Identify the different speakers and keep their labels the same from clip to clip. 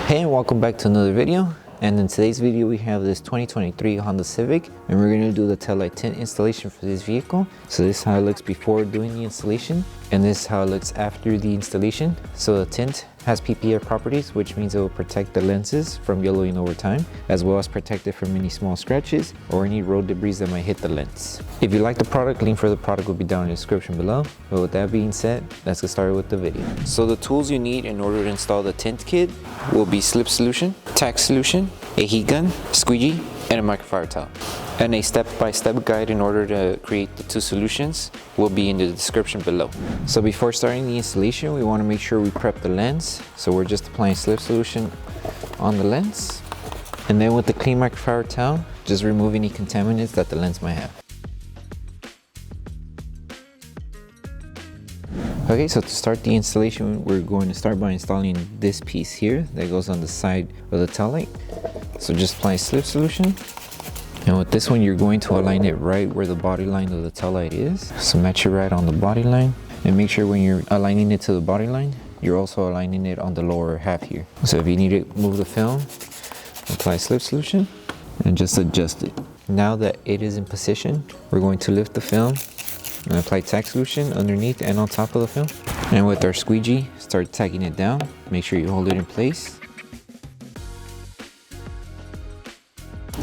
Speaker 1: Hey, and welcome back to another video. And in today's video we have this 2023 Honda Civic, and we're going to do the taillight tint installation for this vehicle. So this is how it looks before doing the installation, and this is how it looks after the installation. So the tint has PPF properties, which means it will protect the lenses from yellowing over time, as well as protect it from any small scratches or any road debris that might hit the lens. If you like the product, link for the product will be down in the description below. But with that being said, let's get started with the video. So the tools you need in order to install the tint kit will be Slip Solution, Tack Solution, a heat gun, squeegee, and a microfiber towel. And a step-by-step guide in order to create the two solutions will be in the description below. So before starting the installation, we want to make sure we prep the lens. So we're just applying Slip Solution on the lens. And then with the clean microfiber towel, just remove any contaminants that the lens might have. Okay, so to start the installation, we're going to start by installing this piece here that goes on the side of the tail light. So just apply Slip Solution. And with this one, you're going to align it right where the body line of the tail light is. So match it right on the body line, and make sure when you're aligning it to the body line, you're also aligning it on the lower half here. So if you need to move the film, apply Slip Solution and just adjust it. Now that it is in position, we're going to lift the film and apply Tack Solution underneath and on top of the film. And with our squeegee, start tacking it down. Make sure you hold it in place.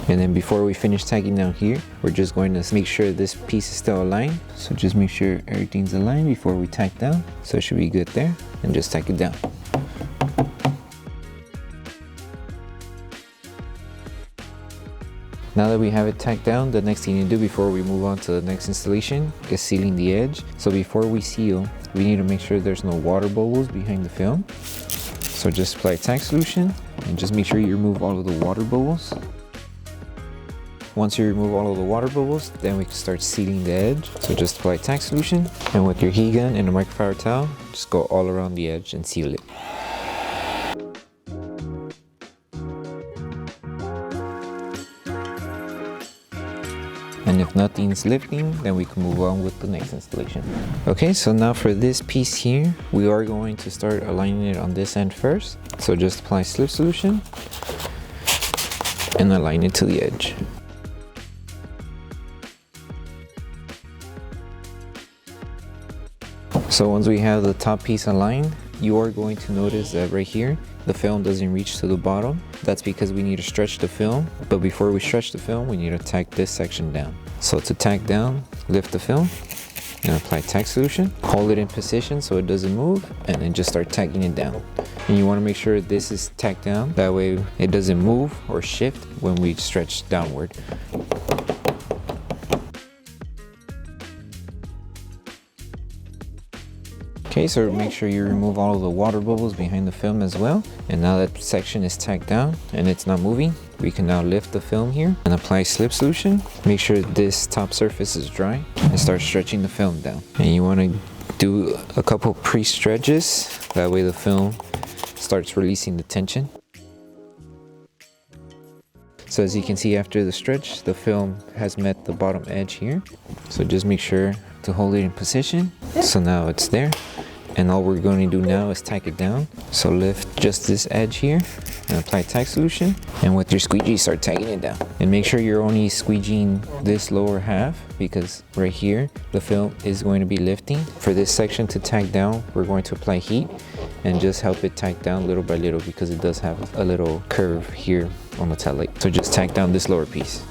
Speaker 1: And then before we finish tagging down here, we're just going to make sure this piece is still aligned. So just make sure everything's aligned before we tack down. So it should be good there, and just tack it down. Now that we have it tacked down, the next thing to do before we move on to the next installation is sealing the edge. So before we seal, we need to make sure there's no water bubbles behind the film. So just apply Tack Solution and just make sure you remove all of the water bubbles. Once you remove all of the water bubbles, then we can start sealing the edge. So just apply Tack Solution, and with your heat gun and a microfiber towel, just go all around the edge and seal it. And if nothing's lifting, then we can move on with the next installation. Okay, so now for this piece here, we are going to start aligning it on this end first. So just apply Slip Solution and align it to the edge. So once we have the top piece aligned, you are going to notice that right here, the film doesn't reach to the bottom. That's because we need to stretch the film. But before we stretch the film, we need to tack this section down. So to tack down, lift the film and apply Tack Solution. Hold it in position so it doesn't move, and then just start tacking it down. And you want to make sure this is tacked down. That way it doesn't move or shift when we stretch downward. Okay, so make sure you remove all of the water bubbles behind the film as well. And now that section is tacked down and it's not moving, we can now lift the film here and apply Slip Solution. Make sure this top surface is dry and start stretching the film down. And you want to do a couple pre-stretches, that way the film starts releasing the tension. So as you can see, after the stretch, the film has met the bottom edge here. So just make sure to hold it in position. So now it's there. And all we're going to do now is tack it down. So lift just this edge here and apply Tack Solution. And with your squeegee, start tagging it down. And make sure you're only squeegeeing this lower half, because right here, the film is going to be lifting. For this section to tack down, we're going to apply heat and just help it tack down little by little, because it does have a little curve here on the tail light. So just tack down this lower piece.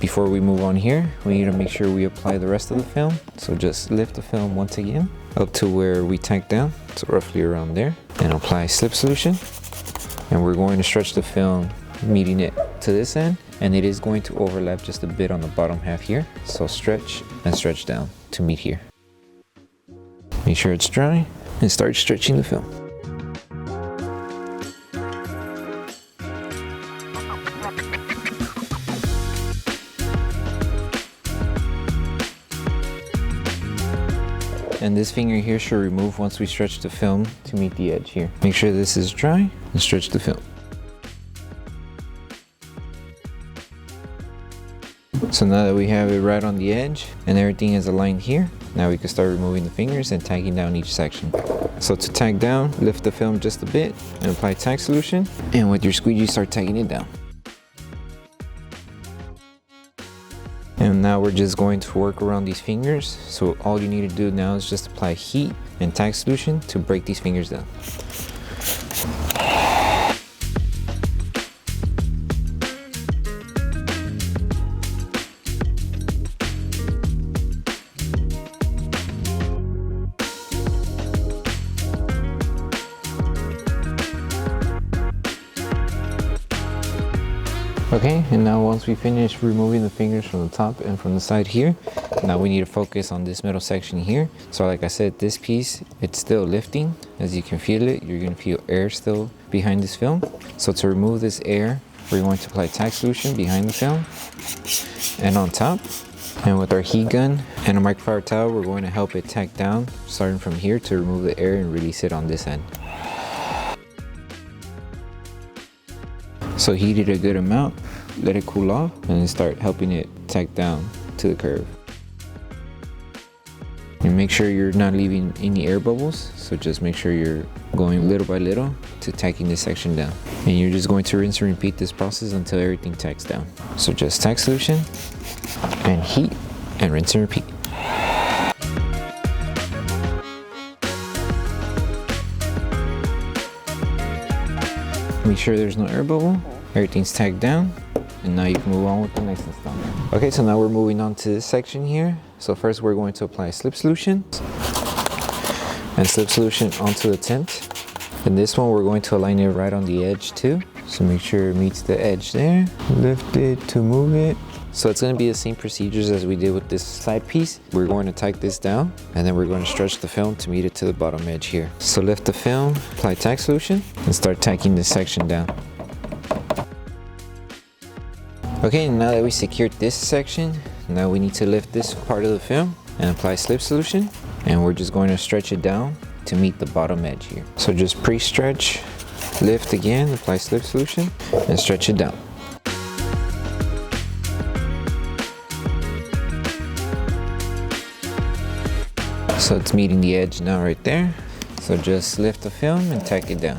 Speaker 1: Before we move on here, we need to make sure we apply the rest of the film. So just lift the film once again up to where we tacked down, so roughly around there, and apply Slip Solution. And we're going to stretch the film, meeting it to this end, and it is going to overlap just a bit on the bottom half here. So stretch and stretch down to meet here. Make sure it's dry and start stretching the film. And this finger here should remove once we stretch the film to meet the edge here. Make sure this is dry and stretch the film. So now that we have it right on the edge and everything is aligned here, now we can start removing the fingers and tagging down each section. So to tag down, lift the film just a bit and apply tack solution, and with your squeegee start tagging it down. And now we're just going to work around these fingers. So all you need to do now is just apply heat and tack solution to break these fingers down. Okay, and now once we finish removing the fingers from the top and from the side here, now we need to focus on this middle section here. So like I said, this piece, it's still lifting. As you can feel it, you're gonna feel air still behind this film. So to remove this air, we're going to apply tack solution behind the film and on top. And with our heat gun and a microfiber towel, we're going to help it tack down, starting from here to remove the air and release it on this end. So heat it a good amount, let it cool off, and then start helping it tack down to the curve. And make sure you're not leaving any air bubbles, so just make sure you're going little by little to tacking this section down. And you're just going to rinse and repeat this process until everything tacks down. So just tack solution, and heat, and rinse and repeat. Make sure there's no air bubble, everything's tagged down, and now you can move on with the next installment. Okay, so now we're moving on to this section here. So first we're going to apply slip solution, and slip solution onto the tint. And this one we're going to align it right on the edge too. So make sure it meets the edge there. Lift it to move it. So it's going to be the same procedures as we did with this side piece. We're going to tack this down, and then we're going to stretch the film to meet it to the bottom edge here. So lift the film, apply tack solution, and start tacking this section down. Okay, now that we secured this section, now we need to lift this part of the film and apply slip solution, and we're just going to stretch it down to meet the bottom edge here. So just pre-stretch, lift again, apply slip solution, and stretch it down. So it's meeting the edge now right there. So just lift the film and tack it down.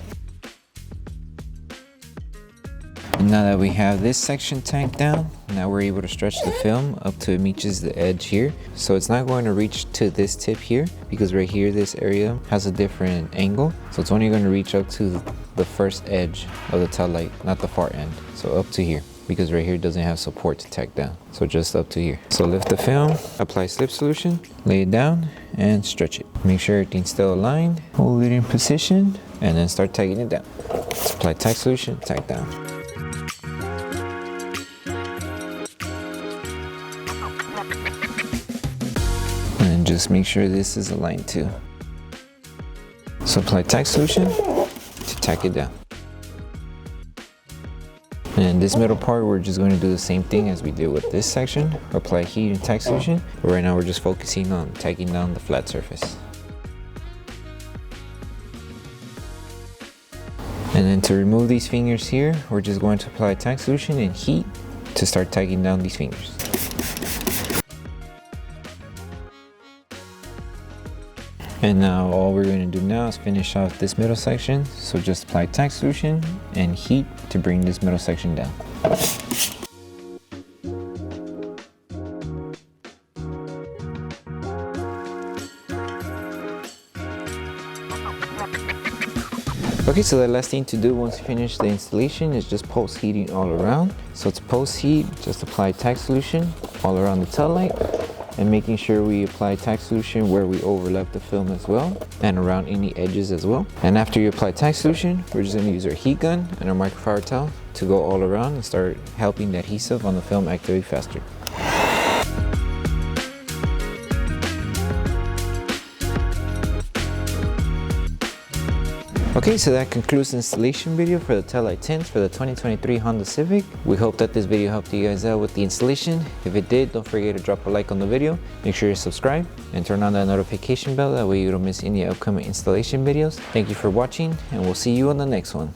Speaker 1: And now that we have this section tacked down, now we're able to stretch the film up to it reaches the edge here. So it's not going to reach to this tip here, because right here this area has a different angle. So it's only going to reach up to the first edge of the tail light, not the far end. So up to here, because right here doesn't have support to tack down. So just up to here. So lift the film, apply slip solution, lay it down, and stretch it. Make sure everything's still aligned, hold it in position, and then start tagging it down. Let's apply tack solution, tack down. And just make sure this is aligned too. So apply tack solution to tack it down. And this middle part, we're just going to do the same thing as we did with this section. Apply heat and tack solution. But right now we're just focusing on tacking down the flat surface. And then to remove these fingers here, we're just going to apply tack solution and heat to start tagging down these fingers. And now all we're going to do now is finish off this middle section. So just apply tack solution and heat to bring this middle section down. Okay, so the last thing to do once you finish the installation is just post heating all around. So to post heat, just apply tack solution all around the tail light, and making sure we apply tack solution where we overlap the film as well, and around any edges as well. And after you apply tack solution, we're just going to use our heat gun and our microfiber towel to go all around and start helping the adhesive on the film activate faster. Okay, so that concludes the installation video for the Taillight Tints for the 2023 Honda Civic. We hope that this video helped you guys out with the installation. If it did, don't forget to drop a like on the video. Make sure you subscribe and turn on that notification bell. That way you don't miss any upcoming installation videos. Thank you for watching, and we'll see you on the next one.